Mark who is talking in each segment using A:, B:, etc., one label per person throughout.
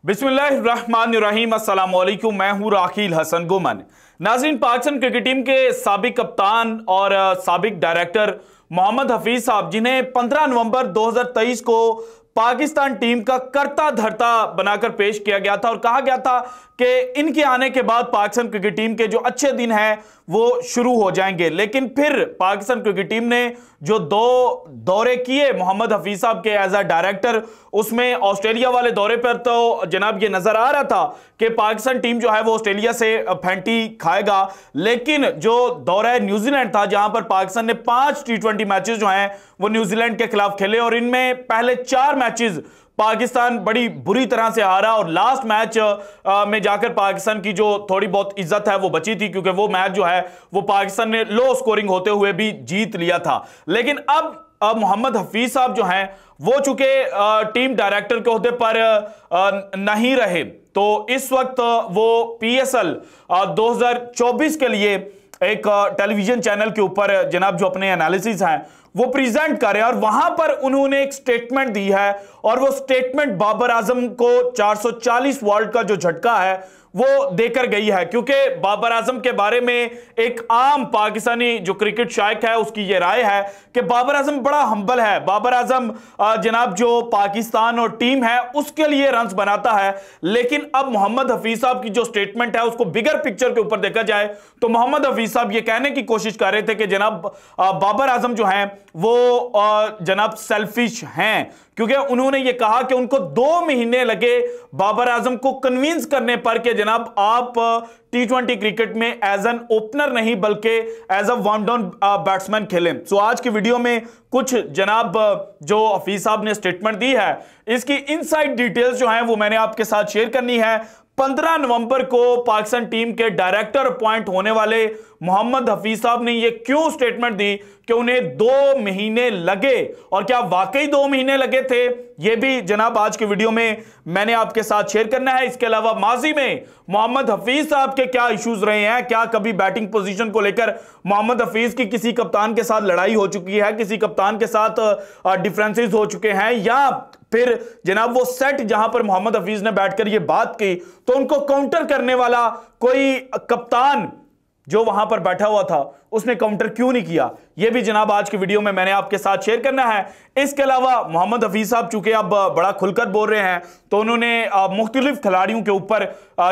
A: बिस्मिल्लाहिर्रहमानिर्रहीम, अस्सलाम वालेकुम। मैं हूं राखील हसन गुमन। नाज़रीन, पाकिस्तान क्रिकेट टीम के साबिक कप्तान और साबिक डायरेक्टर मोहम्मद हफीज साहब, जिन्हें 15 नवंबर 2023 को पाकिस्तान टीम का कर्ता धर्ता बनाकर पेश किया गया था और कहा गया था कि इनके आने के बाद पाकिस्तान क्रिकेट टीम के जो अच्छे दिन हैं वो शुरू हो जाएंगे। लेकिन फिर पाकिस्तान क्रिकेट टीम ने जो दो दौरे किए मोहम्मद हफीज साहब के एज अ डायरेक्टर, उसमें ऑस्ट्रेलिया वाले दौरे पर तो जनाब ये नजर आ रहा था कि पाकिस्तान टीम जो है वो ऑस्ट्रेलिया से फैंटी खाएगा। लेकिन जो दौरा न्यूजीलैंड था, जहां पर पाकिस्तान ने 5 T20 मैचेस जो हैं वो न्यूजीलैंड के खिलाफ खेले और इनमें पहले 4 मैचेस पाकिस्तान बड़ी बुरी तरह से हारा और लास्ट मैच में जाकर पाकिस्तान की जो थोड़ी बहुत इज्जत है वो बची थी, क्योंकि वो मैच जो है वो पाकिस्तान ने लो स्कोरिंग होते हुए भी जीत लिया था। लेकिन अब मोहम्मद हफीज साहब जो हैं वो चूंकि टीम डायरेक्टर के ओहदे पर नहीं रहे, तो इस वक्त वो PSL 2024 के लिए एक टेलीविजन चैनल के ऊपर जनाब जो अपने एनालिसिस हैं वो प्रेजेंट कर रहे हैं और वहां पर उन्होंने एक स्टेटमेंट दी है और वो स्टेटमेंट बाबर आजम को 440 वर्ल्ड का जो झटका है वो देकर गई है। क्योंकि बाबर आजम के बारे में एक आम पाकिस्तानी जो क्रिकेट शायक है उसकी ये राय है कि बाबर आजम बड़ा हम्बल है। बाबर आजम जनाब जो पाकिस्तान और टीम है उसके लिए रन्स बनाता है। लेकिन अब मोहम्मद हफीज साहब की जो स्टेटमेंट है उसको बिगर पिक्चर के ऊपर देखा जाए तो मोहम्मद हफीज साहब ये कहने की कोशिश कर रहे थे कि जनाब बाबर आजम जो हैं वो जनाब सेल्फिश हैं, क्योंकि उन्होंने ये कहा कि उनको 2 महीने लगे बाबर आजम को कन्विंस करने पर कि जनाब आप T20 क्रिकेट में एज एन ओपनर नहीं बल्कि as a one down batsman खेलें। सो आज की वीडियो में कुछ जनाब जो हफीज साहब ने स्टेटमेंट दी है इसकी इनसाइड डिटेल्स जो हैं वो मैंने आपके साथ शेयर करनी है। 15 नवंबर को पाकिस्तान टीम के डायरेक्टर अपॉइंट होने वाले मोहम्मद हफीज साहब ने यह क्यों स्टेटमेंट दी कि उन्हें 2 महीने लगे और क्या वाकई 2 महीने लगे थे, यह भी जनाब आज की वीडियो में मैंने आपके साथ शेयर करना है। इसके अलावा माजी में मोहम्मद हफीज साहब के क्या इश्यूज रहे हैं, क्या कभी बैटिंग पोजीशन को लेकर मोहम्मद हफीज की किसी कप्तान के साथ लड़ाई हो चुकी है, किसी कप्तान के साथ डिफरेंसेस हो चुके हैं, या फिर जनाब वो सेट जहां पर मोहम्मद हफीज ने बैठकर ये बात की तो उनको काउंटर करने वाला कोई कप्तान जो वहां पर बैठा हुआ था उसने काउंटर क्यों नहीं किया, यह भी जनाब आज की वीडियो में मैंने आपके साथ शेयर करना है। इसके अलावा मोहम्मद हफीज साहब चूंकि अब बड़ा खुलकर बोल रहे हैं तो उन्होंने मुख्तलिफ खिलाड़ियों के ऊपर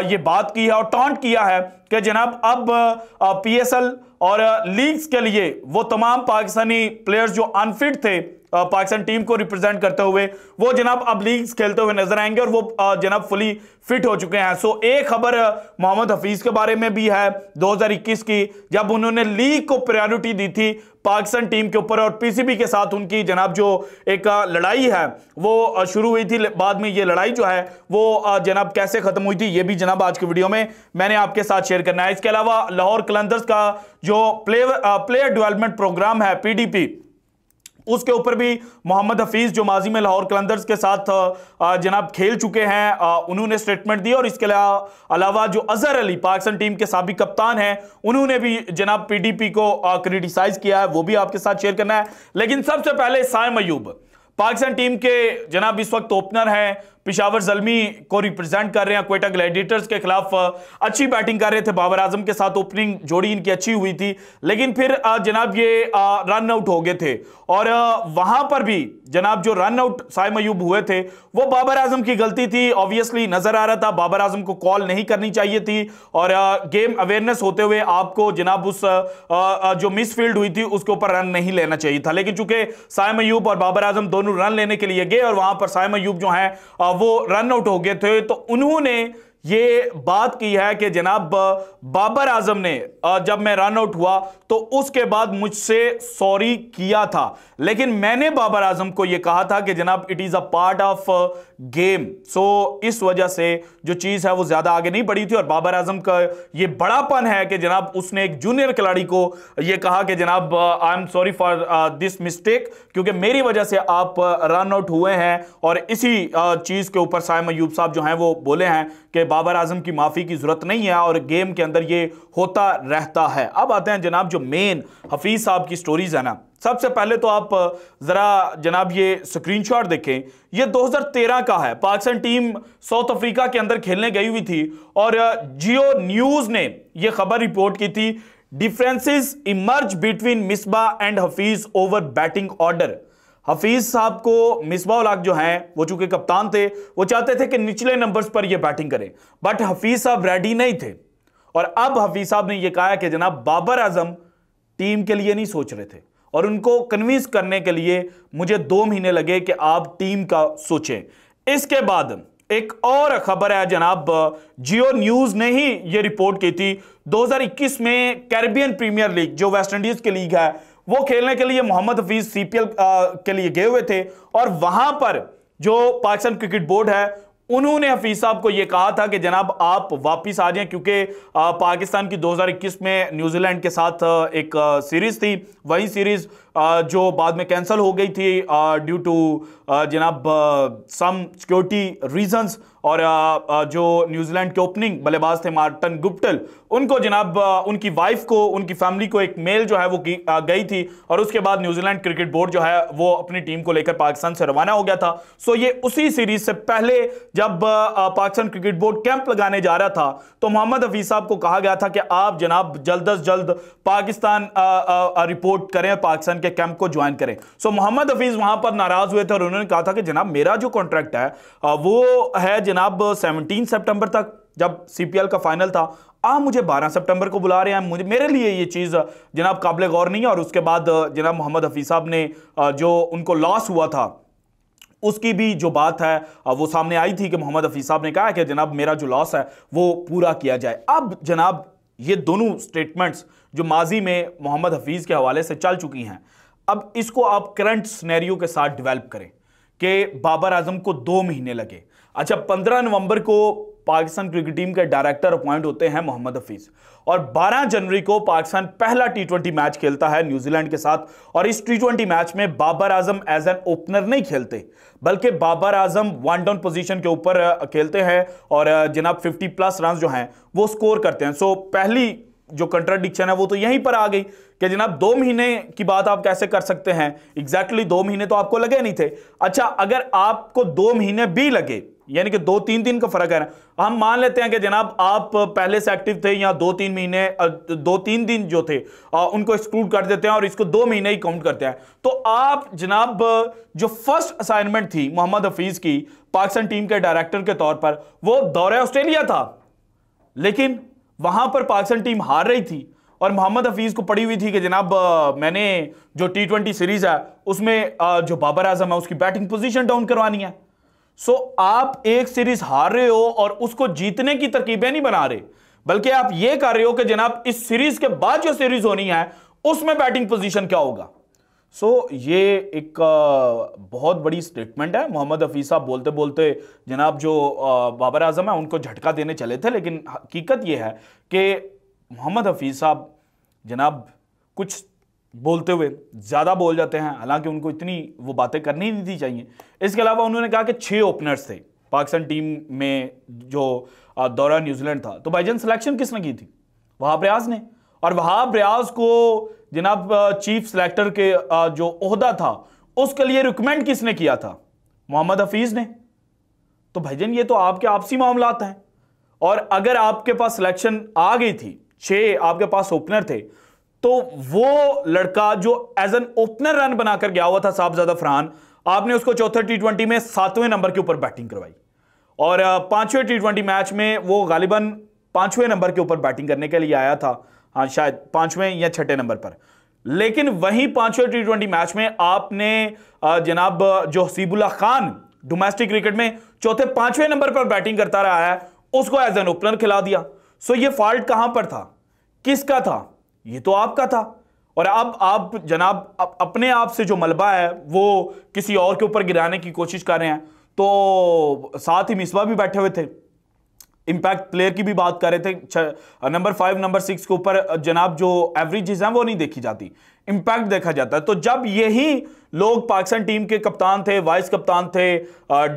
A: ये बात की है और टॉन्ट किया है कि जनाब अब PSL और लीग्स के लिए वो तमाम पाकिस्तानी प्लेयर्स जो अनफिट थे पाकिस्तान टीम को रिप्रेजेंट करते हुए वो जनाब अब लीग्स खेलते हुए नजर आएंगे और वो जनाब फुली फिट हो चुके हैं। सो एक खबर मोहम्मद हफीज के बारे में भी है 2021 की, जब उन्होंने लीग को प्रायोरिटी दी थी पाकिस्तान टीम के ऊपर और PCB के साथ उनकी जनाब जो एक लड़ाई है वो शुरू हुई थी। बाद में ये लड़ाई जो है वो जनाब कैसे खत्म हुई थी ये भी जनाब आज की वीडियो में मैंने आपके साथ शेयर करना है। इसके अलावा लाहौर कलंदर्स का जो प्लेयर डेवलपमेंट प्रोग्राम है PDP, उसके ऊपर भी मोहम्मद हफीज जो माजी में लाहौर कलंदर्स के साथ जनाब खेल चुके हैं उन्होंने स्टेटमेंट दी। और इसके अलावा जो अजहर अली पाकिस्तान टीम के साबिक कप्तान हैं उन्होंने भी जनाब PDP को क्रिटिसाइज किया है, वो भी आपके साथ शेयर करना है। लेकिन सबसे पहले साइम अयूब पाकिस्तान टीम के जनाब इस वक्त ओपनर हैं, पिशावर जल्मी को रिप्रेजेंट कर रहे हैं, क्वेटा ग्लैडिएटर्स के खिलाफ अच्छी बैटिंग कर रहे थे, बाबर आजम के साथ ओपनिंग जोड़ी इनकी अच्छी हुई थी। लेकिन फिर जनाब ये रन आउट हो गए थे और वहां पर भी जनाब जो रन आउट साइम अयूब हुए थे वो बाबर आजम की गलती थी। ऑब्वियसली नजर आ रहा था बाबर आजम को कॉल नहीं करनी चाहिए थी और गेम अवेयरनेस होते हुए आपको जनाब उस जो मिसफील्ड हुई थी उसके ऊपर रन नहीं लेना चाहिए था। लेकिन चूंकि साइम अयूब और बाबर आजम दोनों रन लेने के लिए गए और वहां पर साइम अयूब जो है वो रन आउट हो गए थे, तो उन्होंने ये बात की है कि जनाब बाबर आजम ने जब मैं रन आउट हुआ तो उसके बाद मुझसे सॉरी किया था, लेकिन मैंने बाबर आजम को यह कहा था कि जनाब it is a part of game. So इस वजह से जो चीज है वो ज्यादा आगे नहीं बढ़ी थी और बाबर आजम का ये बड़ापन है कि जनाब उसने एक जूनियर खिलाड़ी को यह कहा कि जनाब I am sorry for this mistake, क्योंकि मेरी वजह से आप रन आउट हुए हैं। और इसी चीज के ऊपर साइम अयूब साहब जो हैं वो बोले हैं कि बाबर आजम की माफी की जरूरत नहीं है और गेम के अंदर ये होता रहता है। अब आते हैं जनाब जो मेन हफीज साहब की स्टोरीज है ना, सबसे पहले तो आप जरा जनाब ये स्क्रीनशॉट देखें, ये 2013 का है। पाकिस्तान टीम साउथ अफ्रीका के अंदर खेलने गई हुई थी और जियो न्यूज ने यह खबर रिपोर्ट की थी, differences emerge between Misbah and Hafeez over batting order. Hafeez साहब को मिसबाह उल हक जो हैं वो चूंकि कप्तान थे, वो चाहते थे कि निचले नंबर्स पर ये बैटिंग करें, बट हफीज साहब रेडी नहीं थे। और अब हफीज साहब ने यह कहा कि जनाब बाबर आजम टीम के लिए नहीं सोच रहे थे और उनको कन्विंस करने के लिए मुझे 2 महीने लगे कि आप टीम का सोचें। इसके बाद एक और खबर है जनाब, जियो न्यूज ने ही यह रिपोर्ट की थी, 2021 में कैरिबियन प्रीमियर लीग जो वेस्ट इंडीज की लीग है वो खेलने के लिए मोहम्मद हफीज सीपीएल के लिए गए हुए थे और वहां पर जो पाकिस्तान क्रिकेट बोर्ड है उन्होंने हफीज साहब को यह कहा था कि जनाब आप वापस आ जाएं, क्योंकि पाकिस्तान की 2021 में न्यूजीलैंड के साथ एक सीरीज थी, वही सीरीज जो बाद में कैंसिल हो गई थी ड्यू टू जनाब सम सिक्योरिटी रीजंस। और जो न्यूजीलैंड के ओपनिंग बल्लेबाज थे मार्टिन गुप्टिल, उनको जनाब उनकी वाइफ को, उनकी फैमिली को एक मेल जो है वो गई थी और उसके बाद न्यूजीलैंड क्रिकेट बोर्ड जो है वो अपनी टीम को लेकर पाकिस्तान से रवाना हो गया था। सो ये उसी सीरीज से पहले जब पाकिस्तान क्रिकेट बोर्ड कैंप लगाने जा रहा था तो मोहम्मद हफीज साहब को कहा गया था कि आप जनाब जल्द अज जल्द पाकिस्तान रिपोर्ट करें, पाकिस्तान के कैंप को ज्वाइन करें। सो मोहम्मद हफीज वहां पर नाराज हुए थे और उन्होंने कहा था कि जनाब मेरा जो कॉन्ट्रैक्ट है वो है जनाब 17 सितंबर तक, जब सीपीएल का फाइनल था, आप मुझे 12 सितंबर को बुला रहे हैं, मुझे मेरे लिए ये चीज जनाब काबिल गौर नहीं है। और उसके बाद जनाब मोहम्मद हफीज साहब ने जो उनको लॉस हुआ था उसकी भी जो बात है वो सामने आई थी कि मोहम्मद हफीज साहब ने कहा कि जनाब मेरा जो लॉस है वो पूरा किया जाए। अब जनाब ये दोनों स्टेटमेंट्स जो माजी में मोहम्मद हफीज के हवाले से चल चुकी हैं, अब इसको आप करंट सिनेरियो के साथ डेवलप करें कि बाबर आजम को 2 महीने लगे। अच्छा, 15 नवंबर को पाकिस्तान क्रिकेट टीम के डायरेक्टर अपॉइंट होते हैं मोहम्मद हफीज और 12 जनवरी को पाकिस्तान पहला टी20 मैच खेलता है न्यूजीलैंड के साथ। और इस टी20 मैच में Babar Azam as an opener नहीं खेलते, बल्कि बाबर आजम 1 डाउन पोजीशन के ऊपर खेलते हैं और जनाब 50+ रन जो हैं वो स्कोर करते हैं। सो पहली जो कंट्राडिक्शन है वो तो यहीं पर आ गई कि जनाब 2 महीने की बात आप कैसे कर सकते हैं, एग्जैक्टली 2 महीने तो आपको लगे नहीं थे। अच्छा, अगर आपको 2 महीने भी लगे, यानी कि 2-3 दिन का फर्क है, हम मान लेते हैं कि जनाब आप पहले से एक्टिव थे या 2-3 महीने 2-3 दिन जो थे उनको एक्सक्लूड कर देते हैं और इसको 2 महीने ही काउंट करते हैं, तो आप जनाब जो फर्स्ट असाइनमेंट थी मोहम्मद हफीज की पाकिस्तान टीम के डायरेक्टर के तौर पर वो दौरे ऑस्ट्रेलिया था, लेकिन वहां पर पाकिस्तान टीम हार रही थी और मोहम्मद हफीज को पड़ी हुई थी कि जनाब मैंने जो टी20 सीरीज है उसमें जो बाबर आजम है उसकी बैटिंग पोजीशन डाउन करवानी है। सो आप एक सीरीज हार रहे हो और उसको जीतने की तरकीबें नहीं बना रहे, बल्कि आप यह कर रहे हो कि जनाब इस सीरीज के बाद जो सीरीज होनी है उसमें बैटिंग पोजीशन क्या होगा। सो ये एक बहुत बड़ी स्टेटमेंट है। मोहम्मद हफीज साहब बोलते बोलते जनाब जो बाबर आजम है उनको झटका देने चले थे, लेकिन हकीकत यह है कि मोहम्मद हफीज साहब जनाब कुछ बोलते हुए ज़्यादा बोल जाते हैं, हालांकि उनको इतनी वो बातें करनी नहीं थी चाहिए। इसके अलावा उन्होंने कहा कि 6 ओपनर्स थे पाकिस्तान टीम में जो दौरा न्यूजीलैंड था, तो भाईजान सिलेक्शन किसने की थी? वहाब रियाज ने। और वहाब रियाज को जनाब चीफ सिलेक्टर के जो ओहदा था उसके लिए रिकमेंड किसने किया था? मोहम्मद हफीज ने। तो भाईजान ये तो आपके आपसी मामलात हैं, और अगर आपके पास सिलेक्शन आ गई थी, 6 आपके पास ओपनर थे, तो वो लड़का जो एज एन ओपनर रन बनाकर गया हुआ था साहबजादा फरहान, आपने उसको चौथे टी20 में 7वें नंबर के ऊपर बैटिंग करवाई और 5वें टी20 मैच में वो गालिबन 5वें नंबर के ऊपर बैटिंग करने के लिए आया था, हाँ शायद 5वें या 6ठे नंबर पर। लेकिन वहीं 5वें टी20 मैच में आपने जनाब जो हसीबुल्लाह खान डोमेस्टिक क्रिकेट में चौथे 5वें नंबर पर बैटिंग करता रहा है उसको एज एन ओपनर खिला दिया। सो ये फॉल्ट कहां पर था, किसका था? ये तो आपका था। और अब आप जनाब अपने आप से जो मलबा है वो किसी और के ऊपर गिराने की कोशिश कर रहे हैं। तो साथ ही मिसबा भी बैठे हुए थे। इंपैक्ट प्लेयर की भी बात कर रहे थे, नंबर 5 नंबर 6 के ऊपर जनाब जो एवरेजेस हैं वो नहीं देखी जाती, इंपैक्ट देखा जाता है। तो जब यही लोग पाकिस्तान टीम के कप्तान थे, वाइस कप्तान थे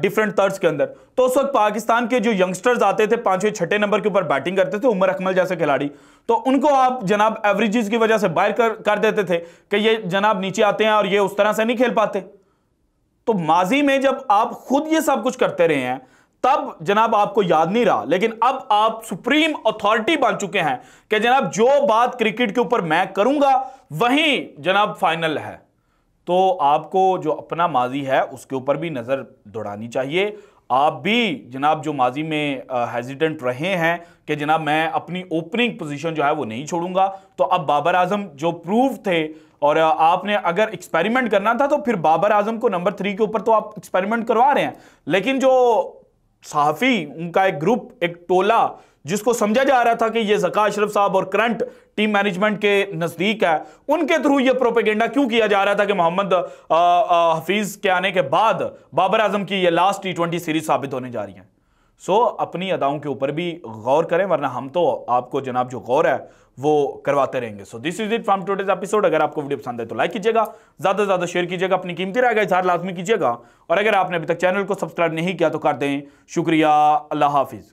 A: डिफरेंट तर्ज के अंदर, तो उस वक्त पाकिस्तान के जो यंगस्टर्स आते थे 5वें 6ठे नंबर के ऊपर बैटिंग करते थे, उमर अकमल जैसे खिलाड़ी, तो उनको आप जनाब एवरेजेस की वजह से बाहर कर देते थे कि ये जनाब नीचे आते हैं और ये उस तरह से नहीं खेल पाते। तो माजी में जब आप खुद ये सब कुछ करते रहे हैं तब जनाब आपको याद नहीं रहा, लेकिन अब आप सुप्रीम अथॉरिटी बन चुके हैं कि जनाब जो बात क्रिकेट के ऊपर मैं करूंगा वही जनाब फाइनल है। तो आपको जो अपना माजी है उसके ऊपर भी नजर दौड़ानी चाहिए। आप भी जनाब जो माजी में हेजिडेंट रहे हैं कि जनाब मैं अपनी ओपनिंग पोजीशन जो है वो नहीं छोड़ूंगा, तो अब बाबर आजम जो प्रूव थे, और आपने अगर एक्सपेरिमेंट करना था तो फिर बाबर आजम को नंबर 3 के ऊपर तो आप एक्सपेरिमेंट करवा रहे हैं, लेकिन जो सहाफी उनका एक ग्रुप, एक टोला जिसको समझा जा रहा था कि ये ज़का अशरफ साहब और करंट टीम मैनेजमेंट के नजदीक है, उनके थ्रू ये प्रोपेगेंडा क्यों किया जा रहा था कि मोहम्मद हफीज के आने के बाद बाबर आजम की ये लास्ट T20 सीरीज साबित होने जा रही है। सो अपनी अदाओं के ऊपर भी गौर करें, वरना हम तो आपको जनाब जो गौर है वो करवाते रहेंगे। So this is it from today's episode. अगर आपको वीडियो पसंद है तो लाइक कीजिएगा, ज्यादा से ज्यादा शेयर कीजिएगा, अपनी कीमती राय का इजहार लाजमी कीजिएगा, और अगर आपने अभी तक चैनल को सब्सक्राइब नहीं किया तो कर दें। शुक्रिया, अल्लाह हाफिज।